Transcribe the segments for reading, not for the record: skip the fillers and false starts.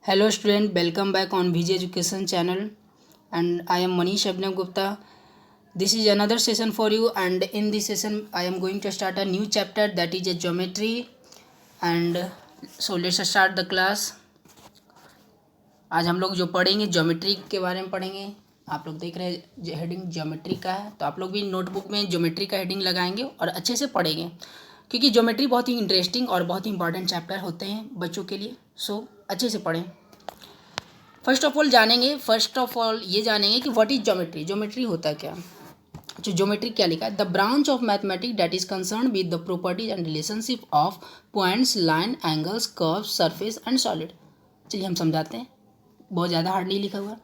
Hello student, welcome back on VG Education channel and I am Manish Abhinav Gupta. This is another session for you and in this session I am going to start a new chapter that is a geometry and so let's start the class. आज हम लोग जो पढ़ेंगे geometry के बारे में पढ़ेंगे. आप लोग देख रहे हैं हेडिंग ज्योमेट्री का है तो आप लोग भी नोटबुक में ज्योमेट्री का हेडिंग लगाएंगे और अच्छे से पढ़ेंगे क्योंकि ज्योमेट्री बहुत ही इंटरेस्टिंग और बहुत ही इंपॉर्टेंट चैप्टर होते हैं बच्चों के लिए. सो अच्छे से पढ़ें. फर्स्ट ऑफ ऑल ये जानेंगे कि व्हाट इज ज्योमेट्री. ज्योमेट्री होता है क्या. जो ज्योमेट्री क्या लिखा है, the branch of mathematics that is concern with the properties and relationship of points, line, angles, curves, surface and solid. चलिए हम समझाते हैं, बहुत ज़्यादा हार्ड नहीं लिखा हुआ.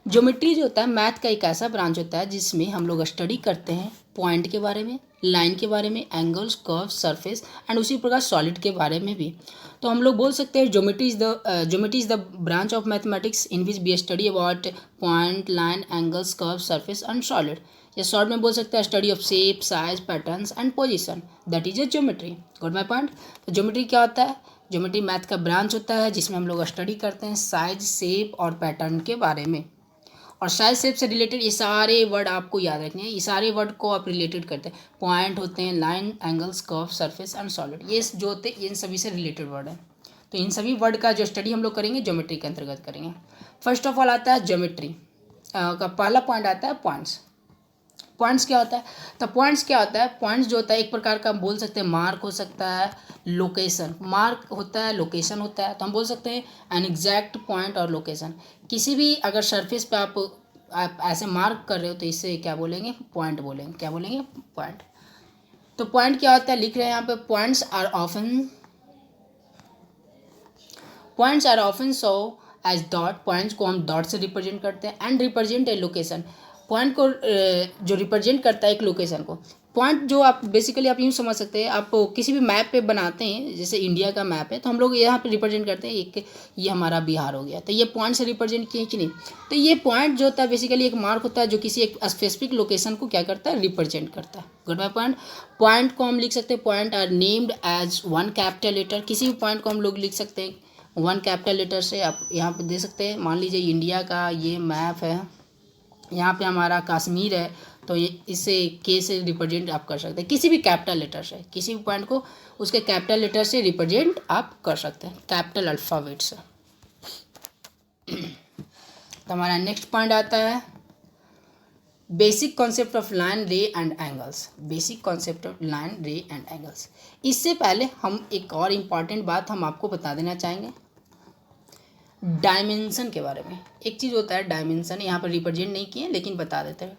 ज्योमेट्री जो होता है मैथ का एक ऐसा ब्रांच होता है जिसमें हम लोग स्टडी करते हैं पॉइंट के बारे में, लाइन के बारे में, एंगल्स, कर्व्स, सरफेस एंड उसी प्रकार सॉलिड के बारे में भी. तो हम लोग बोल सकते हैं geometry is the branch of mathematics in which we study about point, line, angles, curves, surface and solid. या शॉर्ट में बोल सकते हैं study of shape, size, patterns and position, that is a geometry. Got my point. तो geometry क्या होता है. Geometry math का ब्रांच होता है जिसमें हम लोग स्टडी करते हैं साइज, शेप और पैटर्न के बारे में. और साइज, शेप से रिलेटेड ये सारे वर्ड आपको याद रखने हैं. ये सारे वर्ड को आप रिलेटेड करते हैं. पॉइंट होते हैं, line, angles, curve, surface and solid, ये जो होते हैं इन सभी से रिलेटेड वर्ड है. तो इन सभी वर्ड का जो स्टडी हम लोग करेंगे ज्योमेट्री के अंतर्गत करेंगे. फर्स्ट ऑफ ऑल आता है ज्योमेट्री का पहला पॉइंट आता है पॉइंट्स. पॉइंट्स क्या होता है. तो पॉइंट्स क्या होता है. पॉइंट्स जो होता है एक प्रकार का हम बोल सकते हैं मार्क हो सकता है, लोकेशन. मार्क होता है, लोकेशन होता है. तो हम बोल सकते हैं एन एग्जैक्ट पॉइंट और लोकेशन. किसी भी अगर सरफेस पे आप ऐसे मार्क कर रहे हो तो इससे क्या बोलेंगे, पॉइंट बोलेंगे. क्या बोलेंगे, पॉइंट. तो पॉइंट क्या होता है लिख रहे हैं यहाँ पे. Points are often so as dot. Points को हम डॉट से रिप्रेजेंट करते हैं and represent a location. Point को जो रिप्रेजेंट करता है एक लोकेशन को. पॉइंट जो आप बेसिकली आप यूँ समझ सकते हैं, आप किसी भी मैप पे बनाते हैं, जैसे इंडिया का मैप है तो हम लोग यहाँ पे रिप्रेजेंट करते हैं एक ये हमारा बिहार हो गया तो ये पॉइंट से रिप्रेजेंट किए कि नहीं. तो ये पॉइंट जो होता है बेसिकली एक मार्क होता है जो किसी एक स्पेसिफिक लोकेशन को क्या करता है, रिप्रेजेंट करता है. Good by point. पॉइंट को हम लिख सकते हैं point are named as one capital letter. किसी भी पॉइंट को हम लोग लिख सकते हैं वन कैपिटल लेटर से. आप यहाँ पे दे सकते हैं, मान लीजिए इंडिया का ये मैप है, यहाँ पे हमारा कश्मीर है तो ये इसे के से रिप्रेजेंट आप कर सकते हैं किसी भी कैपिटल लेटर से. किसी भी पॉइंट को उसके कैपिटल लेटर से रिप्रेजेंट आप कर सकते हैं, कैपिटल अल्फ़ाबेट से. तो हमारा नेक्स्ट पॉइंट आता है बेसिक कॉन्सेप्ट ऑफ लाइन, रे and angles. Basic concept of line, रे एंड एंगल्स. इससे पहले हम एक और इम्पॉर्टेंट बात हम आपको बता देना चाहेंगे डायमेंशन के बारे में. एक चीज़ होता है डायमेंशन, यहाँ पर रिप्रेजेंट नहीं किए लेकिन बता देते हैं.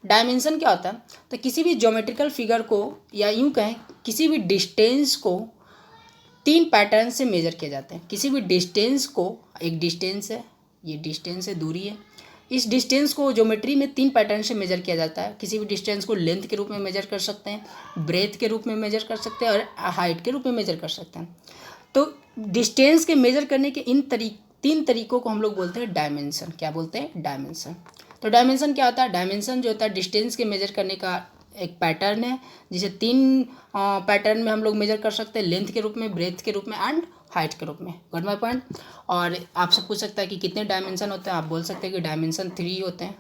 डायमेंशन क्या होता है. तो किसी भी ज्योमेट्रिकल फिगर को या यूँ कहें किसी भी डिस्टेंस को तीन पैटर्न से मेजर किए जाते हैं. किसी भी डिस्टेंस को, एक डिस्टेंस है, ये डिस्टेंस है, दूरी है. इस डिस्टेंस को ज्योमेट्री में तीन पैटर्न से मेजर किया जाता है. किसी भी डिस्टेंस को लेंथ के रूप में मेजर कर सकते हैं, ब्रेथ के रूप में मेजर कर सकते हैं और हाइट के रूप में मेजर कर सकते हैं. तो डिस्टेंस के मेजर करने के इन तीन तरीकों को हम लोग बोलते हैं डायमेंशन. क्या बोलते हैं, डायमेंशन. तो डायमेंशन क्या होता है. डायमेंशन जो होता है डिस्टेंस के मेजर करने का एक पैटर्न है जिसे तीन पैटर्न में हम लोग मेजर कर सकते हैं, लेंथ के रूप में, ब्रेथ के रूप में एंड हाइट के रूप में. Got my point. और आपसे पूछ सकता है कि कितने डायमेंशन होते हैं. आप बोल सकते हैं कि डायमेंशन 3 होते हैं.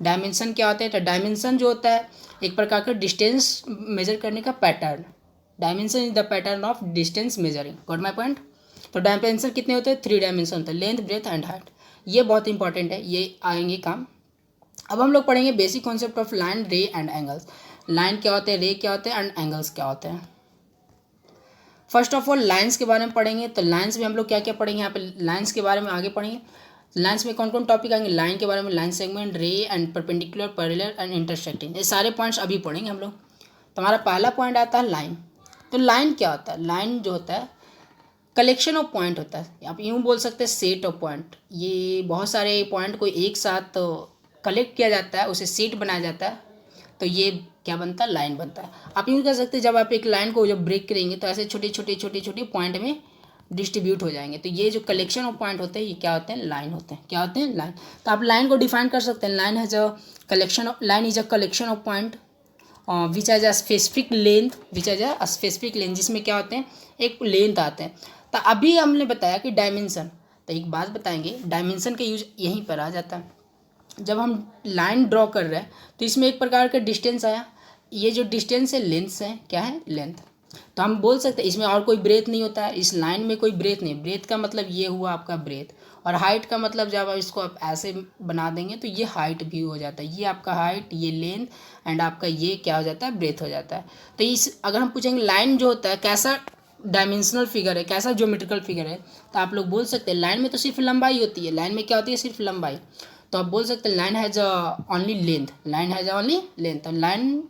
डायमेंशन क्या होते हैं. तो डायमेंशन जो होता है एक प्रकार का डिस्टेंस मेजर करने का pattern. Dimension is the pattern of distance measuring. Got my point. तो डायमेंशन कितने होते हैं, 3 डायमेंशन होते हैं, लेंथ, ब्रेथ एंड हाइट. ये बहुत इंपॉर्टेंट है, ये आएंगे काम. अब हम लोग पढ़ेंगे बेसिक कॉन्सेप्ट ऑफ लाइन, रे एंड एंगल्स. लाइन क्या होते हैं, रे क्या होते हैं एंड एंगल्स क्या होते हैं. फर्स्ट ऑफ ऑल लाइन्स के बारे में पढ़ेंगे. तो लाइन्स में हम लोग क्या क्या पढ़ेंगे, यहाँ पे लाइन्स के बारे में आगे पढ़ेंगे. लाइन्स में कौन कौन टॉपिक आएंगे, लाइन के बारे में, लाइन सेगमेंट, रे and perpendicular, parallel and intersecting. ये सारे पॉइंट्स अभी पढ़ेंगे हम लोग. तो हमारा पहला पॉइंट आता है लाइन. तो लाइन क्या होता है. लाइन जो होता है कलेक्शन ऑफ पॉइंट होता है. आप यूँ बोल सकते हैं सेट ऑफ पॉइंट. ये बहुत सारे पॉइंट को एक साथ कलेक्ट किया जाता है, उसे सेट बनाया जाता है, तो ये क्या बनता है, लाइन बनता है. आप यूँ कह सकते हैं जब आप एक लाइन को जब ब्रेक करेंगे तो ऐसे छोटे छोटे पॉइंट में डिस्ट्रीब्यूट हो जाएंगे. तो ये जो कलेक्शन ऑफ पॉइंट होते हैं ये क्या होते हैं, लाइन होते हैं. क्या होते हैं, लाइन. तो आप लाइन को डिफाइन कर सकते हैं. Line is a collection of point which has a specific length, जिसमें क्या होते हैं एक लेंथ आते हैं. तो अभी हमने बताया कि डायमेंशन. तो एक बात बताएंगे, डायमेंशन का यूज यहीं पर आ जाता है। जब हम लाइन ड्रॉ कर रहे हैं तो इसमें एक प्रकार का डिस्टेंस आया, ये जो डिस्टेंस है लेंथ है, क्या है, लेंथ। तो हम बोल सकते हैं इसमें और कोई ब्रेथ नहीं होता है, इस लाइन में कोई ब्रेथ नहीं। ब्रेथ का मतलब ये हुआ आपका ब्रेथ, और हाइट का मतलब जब आप इसको आप ऐसे बना देंगे तो ये हाइट भी हो जाता है, ये आपका हाइट, ये लेंथ, एंड आपका ये क्या हो जाता है, ब्रेथ हो जाता है। तो इस अगर हम पूछेंगे लाइन जो होता है कैसा डायमेंशनल फिगर है, कैसा ज्योमेट्रिकल फिगर है, तो आप लोग बोल सकते हैं लाइन में तो सिर्फ लंबाई होती है, लाइन में क्या होती है, सिर्फ लंबाई। तो आप बोल सकते हैं line has only length, line has only length. तो लाइन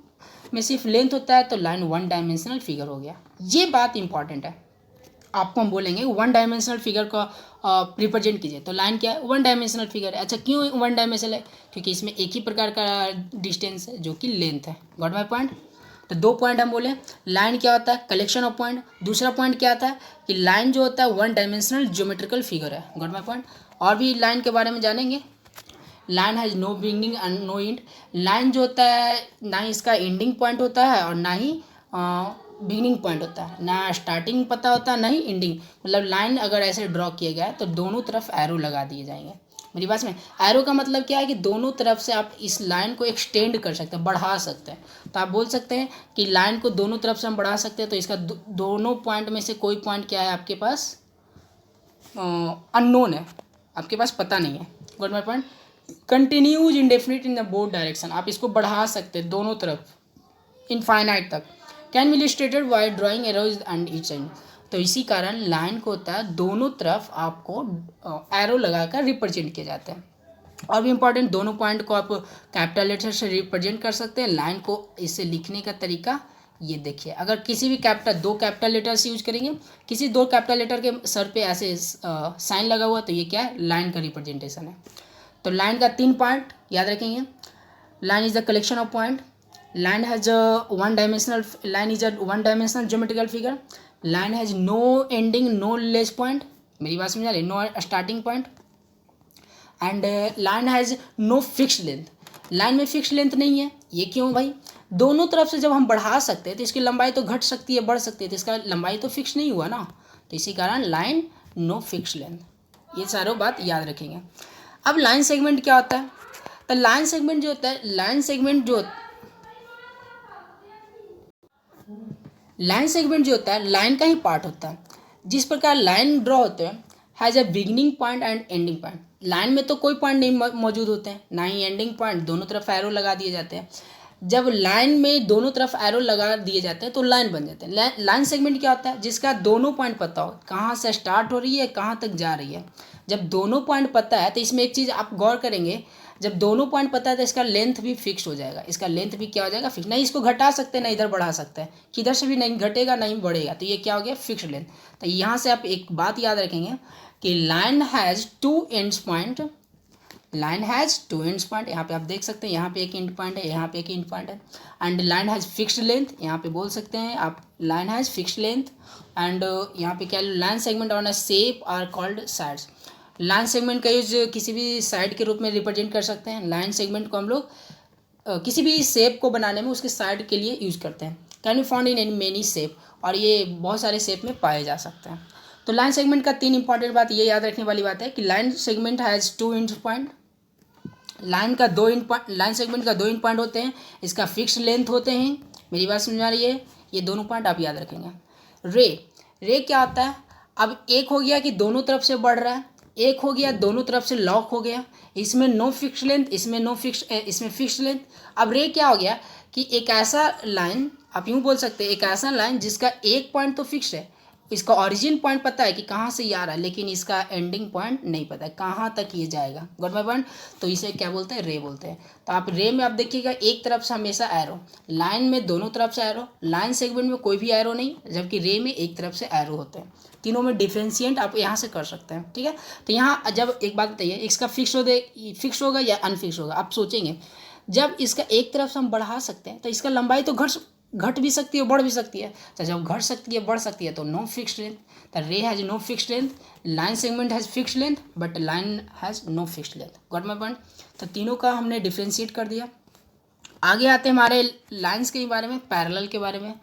में सिर्फ लेंथ होता है तो लाइन वन डायमेंशनल फिगर हो गया। ये बात इंपॉर्टेंट है, आपको हम बोलेंगे वन डायमेंशनल फिगर का रिप्रेजेंट कीजिए, तो लाइन क्या है, वन डायमेंशनल फिगर है। अच्छा क्यों वन डायमेंशनल है, क्योंकि इसमें एक ही प्रकार का डिस्टेंस है जो कि लेंथ है। Got my point. तो दो पॉइंट हम बोले, लाइन क्या होता है, कलेक्शन ऑफ पॉइंट। दूसरा पॉइंट क्या था कि लाइन जो होता है वन डायमेंशनल ज्योमेट्रिकल फिगर है। Got my point. और भी लाइन के बारे में जानेंगे। Line has no beginning and no end. Line जो होता है ना ही इसका एंडिंग पॉइंट होता है और ना ही बिगिनिंग पॉइंट होता है, ना स्टार्टिंग पता होता है ना ही एंडिंग। मतलब लाइन अगर ऐसे ड्रॉ किया गया है तो दोनों तरफ एरो लगा दिए जाएंगे। मेरी बात में एरो का मतलब क्या है कि दोनों तरफ से आप इस लाइन को एक्सटेंड कर सकते हैं, बढ़ा सकते हैं। तो आप बोल सकते हैं कि लाइन को दोनों तरफ से हम बढ़ा सकते हैं, तो इसका दोनों पॉइंट में से कोई पॉइंट क्या है आपके पास, अननोन है, आपके पास पता नहीं है। Got my point. Continues indefinite in the both direction, आप इसको बढ़ा सकते हैं दोनों तरफ इनफाइनाइट तक। Can be illustrated by drawing arrows and each and. तो इसी कारण लाइन को होता है दोनों तरफ आपको एरो लगाकर रिप्रेजेंट किया जाता है। और भी इंपॉर्टेंट, दोनों पॉइंट को आप कैपिटल लेटर से रिप्रेजेंट कर सकते हैं। लाइन को इसे लिखने का तरीका ये देखिए, अगर किसी भी कैपिटल, दो कैपिटल लेटर्स यूज करेंगे, किसी दो कैपिटल लेटर के सर पे ऐसे साइन लगा हुआ तो ये क्या है, लाइन का रिप्रेजेंटेशन है। तो लाइन का 3 पार्ट याद रखेंगे। Line is the collection of point, line has one dimensional, line is a one dimensional geometrical figure, line has no ending no less point, मेरी बात समझ आ रही, no starting point, and line has no fixed length. Line में fixed length नहीं है, ये क्यों भाई, दोनों तरफ से जब हम बढ़ा सकते हैं तो इसकी लंबाई तो घट सकती है बढ़ सकती है, तो इसका लंबाई तो फिक्स नहीं हुआ ना, तो इसी कारण लाइन नो फिक्स्ड लेंथ। ये सारों बात याद रखेंगे। अब लाइन सेगमेंट क्या होता है, तो लाइन सेगमेंट जो होता है, लाइन सेगमेंट जो होता है लाइन का ही पार्ट होता है। जिस प्रकार लाइन ड्रॉ होते हैं has a beginning point and ending point. Line में तो कोई पॉइंट नहीं मौजूद होते हैं, ना ही एंडिंग पॉइंट, दोनों तरफ एरो लगा दिए जाते हैं। जब लाइन में दोनों तरफ एरो लगा दिए जाते हैं तो लाइन बन जाते हैं। लाइन सेगमेंट क्या होता है, जिसका दोनों पॉइंट पता हो, कहाँ से स्टार्ट हो रही है कहाँ तक जा रही है। जब दोनों पॉइंट पता है तो इसमें एक चीज़ आप गौर करेंगे, जब दोनों पॉइंट पता है तो इसका लेंथ भी फिक्स हो जाएगा, इसका लेंथ भी क्या हो जाएगा, फिक्स। नहीं इसको घटा सकते ना इधर बढ़ा सकते हैं, किधर से भी नहीं घटेगा नहीं बढ़ेगा, तो ये क्या हो गया, फिक्स लेंथ। तो यहाँ से आप एक बात याद रखेंगे कि line has two ends point, line has two ends point, यहाँ पे आप देख सकते हैं, यहाँ पे एक एंड पॉइंट है, यहाँ पे एक एंड पॉइंट है। And line has fixed length, यहाँ पे बोल सकते हैं आप line has fixed length. And यहाँ पे क्या, line segment on a shape are called sides. Line segment का यूज किसी भी साइड के रूप में रिप्रेजेंट कर सकते हैं। लाइन सेगमेंट को हम लोग किसी भी शेप को बनाने में उसके साइड के लिए यूज करते हैं। Can be found in many shape, और ये बहुत सारे शेप में पाए जा सकते हैं। तो लाइन सेगमेंट का 3 इंपॉर्टेंट बात ये याद रखने वाली बात है कि line segment has two end point, line segment का 2 एंड पॉइंट होते हैं, इसका फिक्स्ड लेंथ होते हैं। मेरी बात समझ आ रही है, ये दोनों पॉइंट आप याद रखेंगे। रे क्या होता है, अब एक हो गया कि दोनों तरफ से बढ़ रहा है, एक हो गया दोनों तरफ से लॉक हो गया, इसमें नो फिक्स्ड लेंथ, इसमें फिक्स्ड लेंथ। अब रे क्या हो गया कि एक ऐसा लाइन, आप यूँ बोल सकते हैं एक ऐसा लाइन जिसका एक पॉइंट तो फिक्स है, इसका ओरिजिन पॉइंट पता है कि कहाँ से ये आ रहा है, लेकिन इसका एंडिंग पॉइंट नहीं पता है कहाँ तक ये जाएगा। Got my point. तो इसे क्या बोलते हैं, रे बोलते हैं। तो आप रे में आप देखिएगा एक तरफ से हमेशा एरो, लाइन में दोनों तरफ से एरो, लाइन सेगमेंट में कोई भी एरो नहीं, जबकि रे में एक तरफ से एरो होते हैं। तीनों में डिफ्रेंशिएट आप यहाँ से कर सकते हैं, ठीक है। तो यहाँ जब एक बात बताइए, इसका फिक्स होगा या अनफिक्स होगा, आप सोचेंगे जब इसका एक तरफ से हम बढ़ा सकते हैं तो इसका लंबाई तो घट भी सकती है बढ़ भी सकती है। तो जब घट सकती है बढ़ सकती है तो no fixed length. The ray has no fixed length, line segment has fixed length but line has no fixed length. Got my point. तो तीनों का हमने डिफ्रेंशिएट कर दिया। आगे आते हैं हमारे लाइंस के बारे में, पैरेलल के बारे में।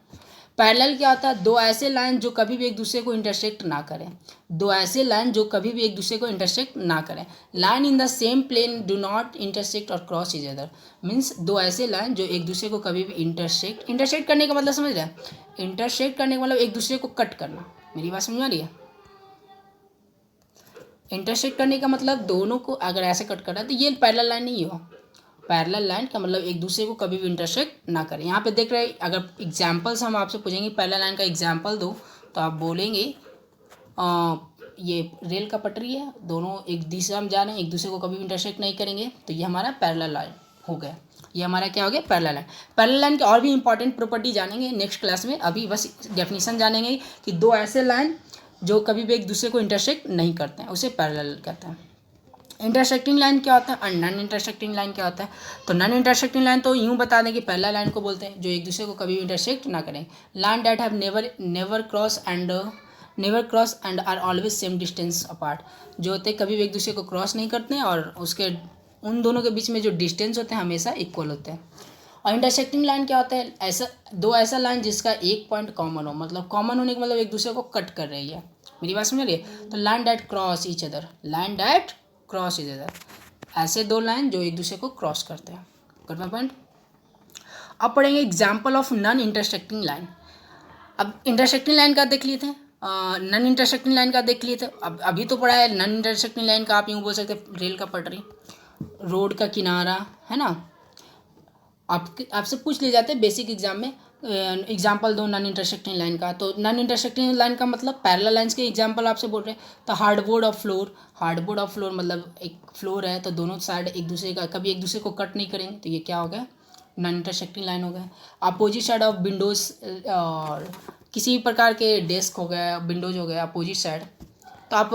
पैरेलल क्या होता है, दो ऐसे लाइन जो कभी भी एक दूसरे को इंटरसेक्ट ना करें, दो ऐसे लाइन जो कभी भी एक दूसरे को इंटरसेक्ट ना करें। Line in the same plane do not intersect और क्रॉस इच अदर, मीन्स दो ऐसे लाइन जो एक दूसरे को कभी भी इंटरसेक्ट करने का मतलब समझ रहे हैं, इंटरसेक्ट करने का मतलब एक दूसरे को कट करना। मेरी बात समझ आ रही है? इंटरसेक्ट करने का मतलब दोनों को अगर ऐसे कट करना है तो ये पैरेलल लाइन नहीं हो। पैरेलल लाइन का मतलब एक दूसरे को कभी भी इंटरसेक्ट ना करें। यहाँ पे देख रहे हैं, अगर एग्जांपल्स हम आपसे पूछेंगे पैरेलल लाइन का एग्जांपल दो, तो आप बोलेंगे ये रेल का पटरी है, दोनों एक दिशा में जा रहे हैं, एक दूसरे को कभी भी इंटरसेक्ट नहीं करेंगे, तो ये हमारा पैरेलल लाइन हो गया। ये हमारा क्या हो गया? Parallel line. पैरेलल लाइन की और भी इंपॉर्टेंट प्रॉपर्टी जानेंगे नेक्स्ट क्लास में, अभी बस डेफिनेशन जानेंगे कि दो ऐसे लाइन जो कभी भी एक दूसरे को इंटरसेक्ट नहीं करते हैं उसे पैरेलल कहते हैं। इंटरसेक्टिंग लाइन क्या होता है और नॉन इंटरसेक्टिंग लाइन क्या होता है? तो नॉन इंटरसेक्टिंग लाइन तो यूँ बता दें कि पहला लाइन को बोलते हैं जो एक दूसरे को कभी भी इंटरसेक्ट ना करें। Line that have never cross and are always same distance apart, जो होते हैं कभी भी एक दूसरे को क्रॉस नहीं करते हैं और उसके उन दोनों के बीच में जो डिस्टेंस होते हैं हमेशा इक्वल होते हैं। और इंटरसेक्टिंग लाइन क्या होता है? ऐसा दो ऐसा लाइन जिसका एक पॉइंट कॉमन हो, मतलब कॉमन होने का मतलब एक दूसरे को कट कर रही है। मेरी बात समझ रही है? तो line that cross each other, line that cross each other, ऐसे दो लाइन जो एक दूसरे को क्रॉस करते हैं। Got my point? अब पढ़ेंगे example of non intersecting line. अब इंटरसेक्टिंग लाइन का देख लिए थे, नॉन इंटरसेक्टिंग लाइन का देख लिए थे। अब अभी तो पढ़ा है नॉन इंटरसेक्टिंग लाइन का, आप यूँ बोल सकते हैं रेल का पटरी, रोड का किनारा, है ना। आपसे पूछ लिए जाते हैं बेसिक एग्जाम में, एग्जाम्पल दो नॉन इंटरसेक्टिंग लाइन का। तो नॉन इंटरसेक्टिंग लाइन का मतलब पैरेलल लाइंस के एग्जाम्पल आपसे बोल रहे हैं। तो हार्डबोर्ड ऑफ फ्लोर मतलब एक फ्लोर है तो दोनों साइड एक दूसरे का कभी एक दूसरे को कट नहीं करेंगे, तो ये क्या हो गया? नॉन इंटरसेक्टिंग लाइन हो गया। अपोजिट साइड ऑफ विंडोज और किसी भी प्रकार के डेस्क हो गया, विंडोज हो गया, अपोजिट साइड। तो आप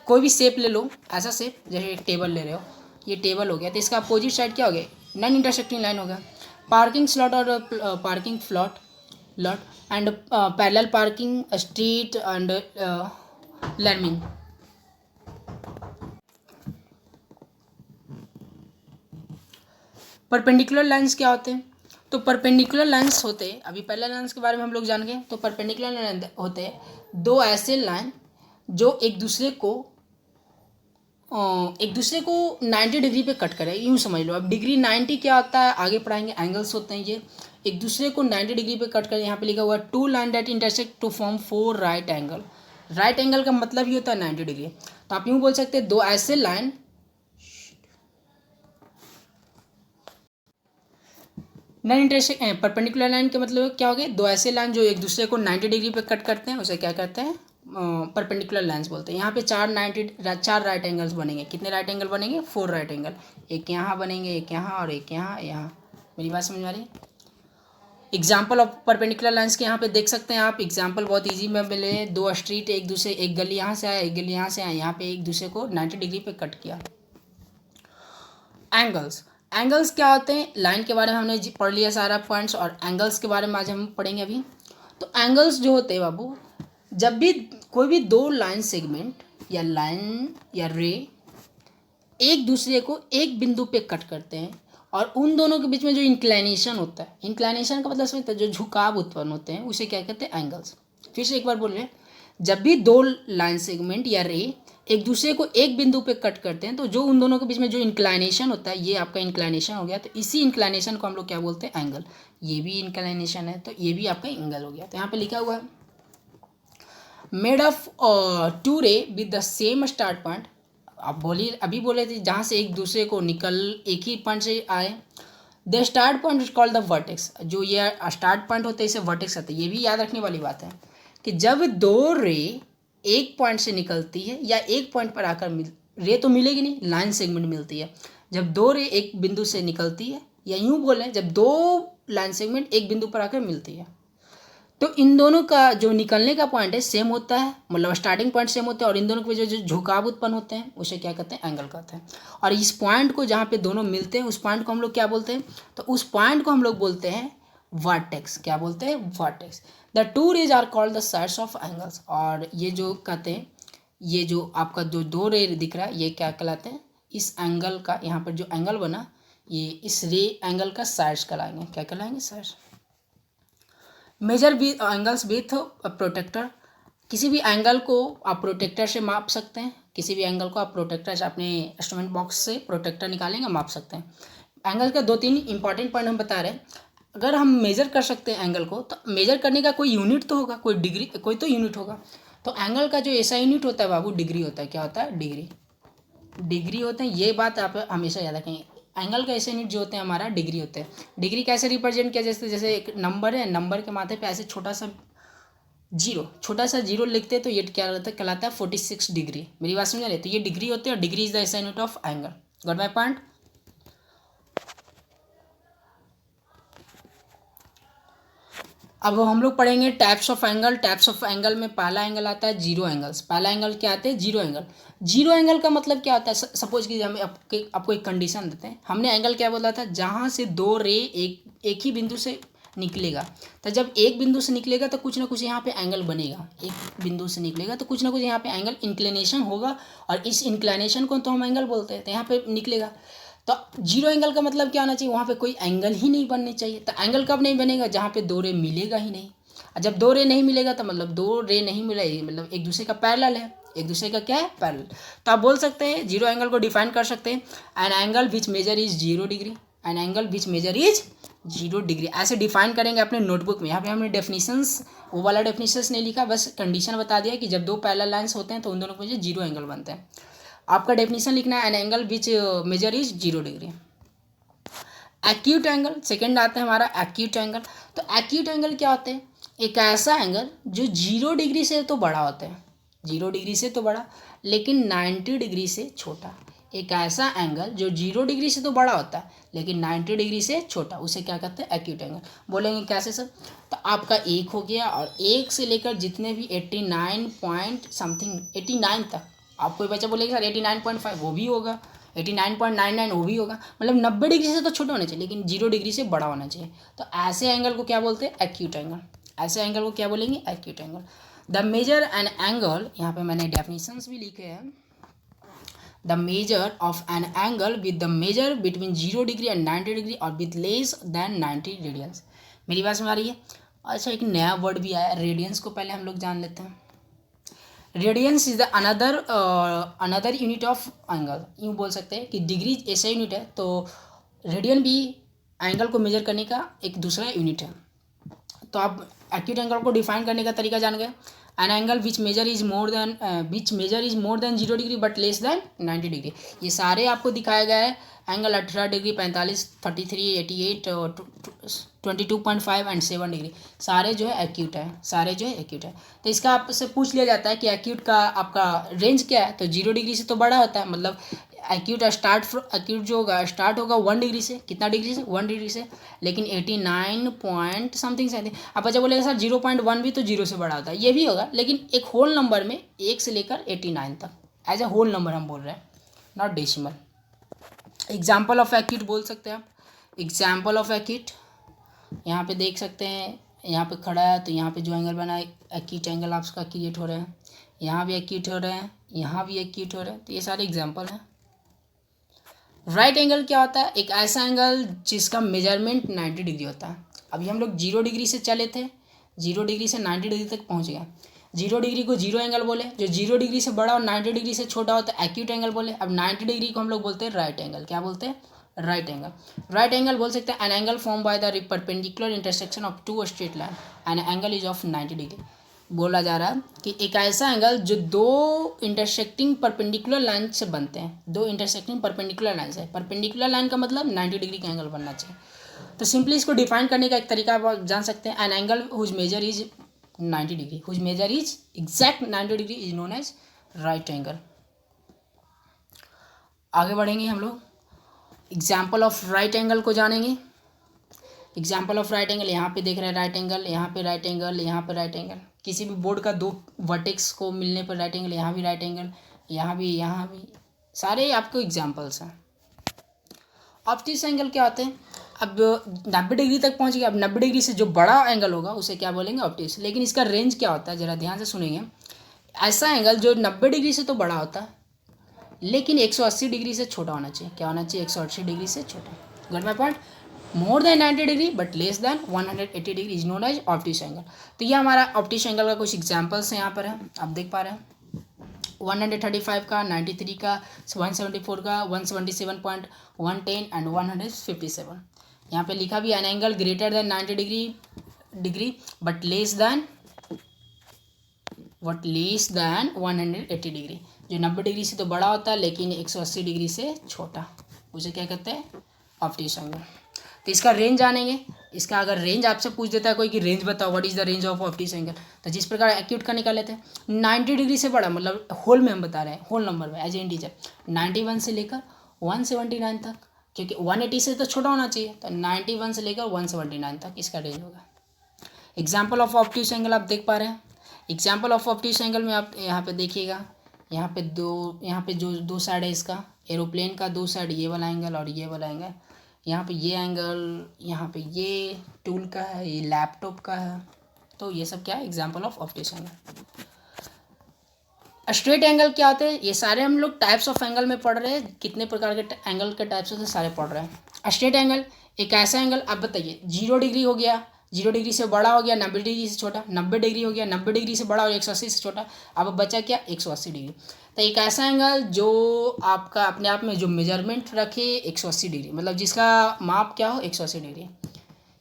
कोई भी शेप ले लो, ऐसा शेप जैसे एक टेबल ले रहे हो, ये टेबल हो गया, तो इसका अपोजिट साइड क्या हो गया? नॉन इंटरसेक्टिंग लाइन होगा। पार्किंग स्लॉट और parking flat lot and parallel parking street and learning. Perpendicular lines क्या होते हैं? तो परपेंडिकुलर लाइंस होते हैं, अभी पैरेलल लाइंस के बारे में हम लोग जान गए। तो परपेंडिकुलर लाइन होते हैं दो ऐसे लाइन जो एक दूसरे को 90 डिग्री पे कट करे, यूँ समझ लो। अब डिग्री 90 क्या होता है आगे पढ़ाएंगे, एंगल्स होते हैं ये, एक दूसरे को 90 डिग्री पे कट करे। यहाँ पे लिखा हुआ है two line that intersect to form 4 right angle. Right angle का मतलब ही होता है 90 डिग्री। तो आप यूँ बोल सकते हैं दो ऐसे line non intersect perpendicular line के मतलब क्या हो गए? दो ऐसे लाइन जो एक दूसरे को 90 डिग्री पे कट करते हैं उसे क्या कहते हैं? परपेंडिकुलर लाइंस बोलते हैं। यहाँ पे चार राइट एंगल्स बनेंगे। कितने राइट एंगल बनेंगे? 4 राइट एंगल। एक यहाँ बनेंगे, एक यहाँ और एक यहाँ। मेरी बात समझ में आ रही है? एग्जाम्पल ऑफ परपेंडिकुलर लाइंस के यहाँ पे देख सकते हैं आप। एग्जाम्पल बहुत इजी में मिले, दो स्ट्रीट एक गली यहाँ से आया, एक गली यहाँ से आया, यहाँ पे एक दूसरे को 90 डिग्री पे कट किया। एंगल्स क्या होते हैं? लाइन के बारे में हमने पढ़ लिया सारा पॉइंट्स, और एंगल्स के बारे में आज हम पढ़ेंगे अभी। तो एंगल्स जो होते हैं बाबू, जब भी कोई भी दो लाइन सेगमेंट या लाइन या रे एक दूसरे को एक बिंदु पे कट करते हैं और उन दोनों के बीच में जो इंक्लाइनेशन होता है, इंक्लाइनेशन का मतलब समझते हैं, जो झुकाव उत्पन्न होते हैं उसे क्या कहते हैं? एंगल्स। फिर से एक बार बोल रहे हैं, जब भी दो लाइन सेगमेंट या रे एक दूसरे को एक बिंदु पे कट करते हैं तो जो उन दोनों के बीच में जो इंक्लाइनेशन होता है, ये आपका इंक्लाइनेशन हो गया। तो इसी इंक्लाइनेशन को हम लोग क्या बोलते हैं? एंगल। ये भी इंक्लाइनेशन है तो ये भी आपका एंगल हो गया। तो यहाँ पे लिखा हुआ है मेड ऑफ टू रे with the same start point. आप बोलिए, अभी बोले थे जहाँ से एक दूसरे को एक ही पॉइंट से आए। The start point is called the vertex. जो ये स्टार्ट पॉइंट होता है इसे वर्टेक्स कहते हैं। ये भी याद रखने वाली बात है कि जब दो रे एक पॉइंट से निकलती है या एक पॉइंट पर आकर रे तो मिलेगी नहीं, लाइन सेगमेंट मिलती है। जब दो रे एक बिंदु से निकलती है, या यूँ बोलें जब दो लाइन सेगमेंट एक बिंदु पर आकर मिलती है, तो इन दोनों का जो निकलने का पॉइंट है सेम होता है, मतलब स्टार्टिंग पॉइंट सेम होता है, और इन दोनों के वजह जो झुकाव उत्पन्न होते हैं उसे क्या कहते हैं? एंगल कहते हैं। और इस पॉइंट को जहाँ पे दोनों मिलते हैं उस पॉइंट को हम लोग क्या बोलते हैं? तो उस पॉइंट को हम लोग बोलते हैं वर्टेक्स। क्या बोलते हैं? Vertex. The two rays are called the sides of angles. और ये जो कहते हैं, ये जो आपका जो दो रे दिख रहा है ये क्या कहलाते हैं? इस एंगल का, यहाँ पर जो एंगल बना, ये इस रे एंगल का साइड्स कहलाएंगे। क्या कहलाएंगे? साइड्स। मेजर भी एंगल्स विथ प्रोटेक्टर, किसी भी एंगल को आप प्रोटेक्टर से माप सकते हैं, किसी भी एंगल को आप प्रोटेक्टर से अपने इंस्ट्रूमेंट बॉक्स से प्रोटेक्टर निकालेंगे माप सकते हैं। एंगल का 2-3 इंपॉर्टेंट पॉइंट हम बता रहे हैं। अगर हम मेजर कर सकते हैं एंगल को, तो मेजर करने का कोई यूनिट तो होगा, कोई डिग्री, कोई तो यूनिट होगा। तो एंगल का जो ऐसा यूनिट होता है बाबू डिग्री होता है। क्या होता है? डिग्री। डिग्री होते हैं, ये बात आप हमेशा याद रखें। एंगल का ऐसे यूनिट जो होते हैं हमारा डिग्री होते हैं। डिग्री कैसे रिप्रेजेंट किया? जैसे एक नंबर है, नंबर के माथे पे ऐसे छोटा सा जीरो लिखते हैं, तो ये क्या कहलाता है? 46 डिग्री। मेरी बात समझ रहे? तो ये डिग्री होते हैं और degree is the SI unit of angle. Got my point? अब हम लोग पढ़ेंगे types of angle. Types of angle में पहला एंगल आता है जीरो एंगल्स। पहला एंगल क्या आते हैं? Zero angle. जीरो एंगल का मतलब क्या होता है? सपोज कि हम आपको एक कंडीशन देते हैं। हमने एंगल क्या बोला था? जहाँ से दो रे एक ही बिंदु से निकलेगा। तो जब एक बिंदु से निकलेगा तो कुछ ना कुछ यहाँ पे एंगल बनेगा। एक बिंदु से निकलेगा तो कुछ ना कुछ यहाँ पे एंगल इंक्लिनेशन होगा, और इस इंक्लिनेशन को तो हम एंगल बोलते हैं। तो यहाँ पे निकलेगा। तो जीरो एंगल का मतलब क्या होना चाहिए? वहाँ पे कोई एंगल ही नहीं बननी चाहिए। तो एंगल कब नहीं बनेगा? जहाँ पे दो रे मिलेगा ही नहीं। और जब दो रे नहीं मिलेगा तो मतलब दो रे नहीं मिला, मतलब एक दूसरे का पैरेलल है। एक दूसरे का क्या है? पैरेलल। तो आप बोल सकते हैं जीरो एंगल को डिफाइन कर सकते हैं, an angle which measure is 0 degree. An angle which measure is 0 degree. ऐसे डिफाइन करेंगे अपने नोटबुक में। यहाँ पे हमने डेफिनेशंस, वो वाला डेफिनेशंस नहीं लिखा, बस कंडीशन बता दिया कि जब दो पैरेलल लाइंस होते हैं तो उन दोनों को जीरो एंगल बनते हैं। आपका डेफिनेशन लिखना है an angle which measure is 0 degree. Acute angle second आता है हमारा एक्यूट एंगल। तो एक्यूट एंगल क्या होते हैं? एक ऐसा एंगल जो 0 डिग्री से तो बड़ा होता है, 0 डिग्री से तो बड़ा, लेकिन 90 डिग्री से छोटा। एक ऐसा एंगल जो 0 डिग्री से तो बड़ा होता है लेकिन 90 डिग्री से छोटा, उसे क्या कहते हैं? Acute angle. बोलेंगे कैसे सर? तो आपका एक हो गया, और एक से लेकर जितने भी 89 पॉइंट समथिंग 89 तक, आप कोई बच्चा बोलेगा सर 89.5, वो भी होगा। 89.99 वो भी होगा। मतलब 90 डिग्री से तो छोटा होना चाहिए लेकिन 0 डिग्री से बड़ा होना चाहिए। तो ऐसे एंगल को क्या बोलते हैं? Acute angle. ऐसे एंगल को क्या बोलेंगे? Acute angle. The measure an angle, यहाँ पे मैंने डेफिनेशंस भी लिखे हैं। The measure of an angle with the measure between 0 degree and 90 degree और विद लेस देन 90 रेडियंस। मेरी बात समझ आ रही है? अच्छा, एक नया वर्ड भी आया, रेडियंस को पहले हम लोग जान लेते हैं। Radiance is the another unit of angle. यूँ बोल सकते हैं कि डिग्री ऐसा यूनिट है, तो रेडियन भी एंगल को मेजर करने का एक दूसरा यूनिट है। तो आप एक्यूट एंगल को डिफाइन करने का तरीका जान गए। An angle which measure is more than 0 degree but less than 90 degree. ये सारे आपको दिखाया गया है। एंगल 18 डिग्री, 45, 33, 88, 22.5 एंड 7 डिग्री, सारे जो है एक्यूट है, सारे जो है एक्यूट है। तो इसका आपसे पूछ लिया जाता है कि एक्यूट का आपका रेंज क्या है? तो 0 डिग्री से तो बड़ा होता है, मतलब एक्यूट जो होगा स्टार्ट होगा 1 डिग्री से। कितना डिग्री से? 1 डिग्री से। लेकिन 89 पॉइंट समथिंग से आप बच्चा बोलेगा सर 0.1 भी तो 0 से बड़ा होता है। ये भी होगा, लेकिन एक होल नंबर में 1 से लेकर 89 तक एज ए होल नंबर हम बोल रहे हैं, not decimal. Example of acute बोल सकते हैं आप। एग्जाम्पल ऑफ एक्यूट यहाँ पे देख सकते हैं, यहाँ पे खड़ा है तो यहाँ पे जो एंगल बना है एक्यूट एंगल आपका क्रिएट हो रहे हैं। यहाँ भी एक्यूट हो रहे हैं, यहाँ भी एक्यूट हो रहे हैं। तो ये सारे एग्जाम्पल हैं। राइट एंगल क्या होता है? एक ऐसा एंगल जिसका मेजरमेंट 90 डिग्री होता है। अभी हम लोग 0 डिग्री से चले थे, 0 डिग्री से 90 डिग्री तक पहुँच गए। 0 डिग्री को जीरो एंगल बोले। जो 0 डिग्री से बड़ा और 90 डिग्री से छोटा होता है एक्यूट एंगल बोले। अब 90 डिग्री को हम लोग बोलते हैं राइट एंगल। क्या बोलते हैं? Right angle. राइट एंगल बोल सकते हैं an angle form by the perpendicular intersection of two straight line an angle is of 90 degree. बोला जा रहा है कि एक ऐसा एंगल जो दो इंटरसेक्टिंग परपेंडिकुलर लाइन से बनते हैं। दो इंटरसेक्टिंग परपेंडिकुलर लाइन से, परपेंडिकुलर लाइन का मतलब 90 डिग्री का एंगल बनना चाहिए। तो सिंपली इसको डिफाइन करने का एक तरीका आप जान सकते हैं। An angle whose measure is 90 degree, whose measure is exact 90 degree is known as right angle. आगे बढ़ेंगे हम लोग, एग्जाम्पल ऑफ राइट एंगल को जानेंगे। एग्जाम्पल ऑफ राइट एंगल, यहाँ पे देख रहे हैं राइट एंगल, यहाँ पे राइट एंगल, यहाँ पे राइट एंगल। किसी भी बोर्ड का दो वर्टेक्स को मिलने पर राइट एंगल, यहाँ भी राइट एंगल, यहाँ भी, सारे आपको एग्जाम्पल्स हैं। ऑब्ट्यूस एंगल क्या होते हैं? अब 90 डिग्री तक पहुँच गया। अब 90 डिग्री से जो बड़ा एंगल होगा उसे क्या बोलेंगे? ऑब्ट्यूस। लेकिन इसका रेंज क्या होता है? ज़रा ध्यान से सुनेंगे। ऐसा एंगल जो 90 डिग्री से तो बड़ा होता है लेकिन 180 डिग्री से छोटा होना चाहिए। क्या होना चाहिए? 180 डिग्री से छोटा। Got my point? More than 90 degree but less than 180 degree is known as obtuse angle. तो ये हमारा ऑब्ट्यूस एंगल का कुछ एग्जांपल्स हैं यहाँ पर है, आप देख पा रहे हैं 135 का, 93 का, 174 का, 177.110 एंड 157। यहाँ पे लिखा भी an angle greater than 90 degree but less than 180 degree, जो 90 डिग्री से तो बड़ा होता है लेकिन 180 डिग्री से छोटा, उसे क्या कहते हैं, ऑब्ट्यूस एंगल। तो इसका रेंज जानेंगे। इसका अगर रेंज आपसे पूछ देता है कोई कि रेंज बताओ what is the range of obtuse angle, तो जिस प्रकार एक्यूट का निकाल लेते हैं 90 डिग्री से बड़ा, मतलब होल में हम बता रहे हैं, होल नंबर में एज ए इंटीजर 91 से लेकर 179 तक, क्योंकि 180 से तो छोटा होना चाहिए, तो 91 से लेकर 179 तक इसका रेंज होगा। एग्जाम्पल ऑफ ऑब्ट्यूस एंगल आप देख पा रहे हैं। एग्जाम्पल ऑफ ऑब्ट्यूस एंगल में आप यहाँ पे देखिएगा, यहाँ पे जो दो साइड है इसका, एरोप्लेन का दो साइड ये वाला एंगल और ये वाला एंगल, यहाँ पे ये एंगल, यहाँ पे ये टूल का है, ये लैपटॉप का है, तो ये सब क्या है, example of obtuse angle. Straight angle क्या होते हैं, ये सारे हम लोग टाइप्स ऑफ एंगल में पढ़ रहे हैं, कितने प्रकार के एंगल के टाइप्स होते हैं सारे पढ़ रहे हैं। स्ट्रेट एंगल एक ऐसा एंगल, आप बताइए 0 डिग्री हो गया, 0 डिग्री से बड़ा हो गया, 90 डिग्री से छोटा, 90 डिग्री हो गया, 90 डिग्री से बड़ा और 180 से छोटा, अब बचा क्या, 180 डिग्री। तो एक ऐसा एंगल जो आपका अपने आप में जो मेजरमेंट रखे 180 डिग्री, मतलब जिसका माप क्या हो 180 डिग्री।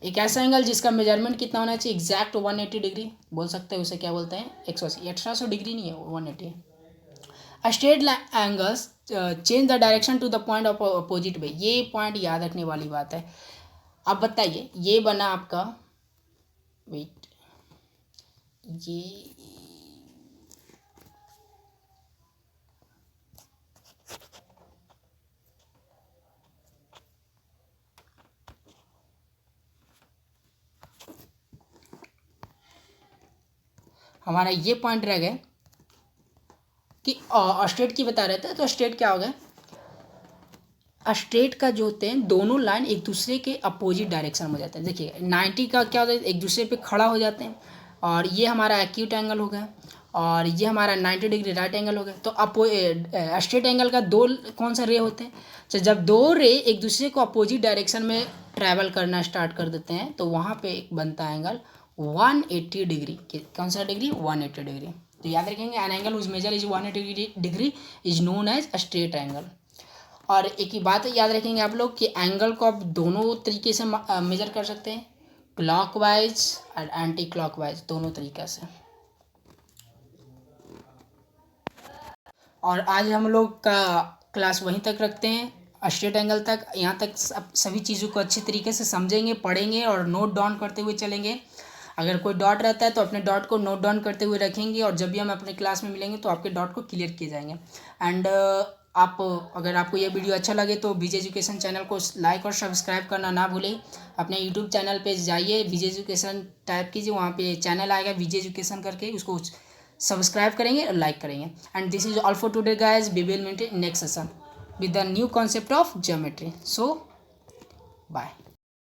एक ऐसा एंगल जिसका मेजरमेंट कितना होना चाहिए, एग्जैक्ट 180 डिग्री बोल सकते हैं, उसे क्या बोलते हैं, 180। 1800 डिग्री नहीं है, 180। Straight angles change the direction to the point of opposite way, ये पॉइंट याद रखने वाली बात है। अब बताइए ये बना आपका, वेट, ये हमारा ये पॉइंट रह गया कि स्ट्रेट की बता रहे थे, तो स्ट्रेट क्या हो गया, स्ट्रेट का जो होते हैं दोनों लाइन एक दूसरे के अपोजिट डायरेक्शन में जाते हैं। देखिए 90 का क्या होता है, एक दूसरे पे खड़ा हो जाते हैं, और ये हमारा एक्यूट एंगल हो गया, और ये हमारा 90 डिग्री राइट एंगल हो गया। तो स्ट्रेट एंगल का दो कौन सा रे होते हैं, तो जब दो रे एक दूसरे को अपोजिट डायरेक्शन में ट्रैवल करना स्टार्ट कर देते हैं तो वहाँ पे एक बनता है एंगल 180 डिग्री। कौन सा डिग्री, 180 डिग्री। तो याद रखेंगे an angle whose measure is 180 degree is known as straight angle. और एक ही बात याद रखेंगे आप लोग कि एंगल को आप दोनों तरीके से मेजर कर सकते हैं, क्लॉकवाइज और एंटी क्लॉकवाइज, दोनों तरीक़े से। और आज हम लोग का क्लास वहीं तक रखते हैं, स्ट्रेट एंगल तक। यहाँ तक सभी चीज़ों को अच्छी तरीके से समझेंगे, पढ़ेंगे और नोट डाउन करते हुए चलेंगे। अगर कोई डॉट रहता है तो अपने डॉट को नोट डाउन करते हुए रखेंगे, और जब भी हम अपने क्लास में मिलेंगे तो आपके डॉट को क्लियर किए जाएंगे। एंड अगर आपको ये वीडियो अच्छा लगे तो विजय एजुकेशन चैनल को लाइक और सब्सक्राइब करना ना भूलें। अपने यूट्यूब चैनल पे जाइए, विजय एजुकेशन टाइप कीजिए, वहाँ पे चैनल आएगा विजय एजुकेशन करके, उसको सब्सक्राइब करेंगे और लाइक करेंगे। And this is all for today guys, we will meet in next session with the new concept of geometry. So bye.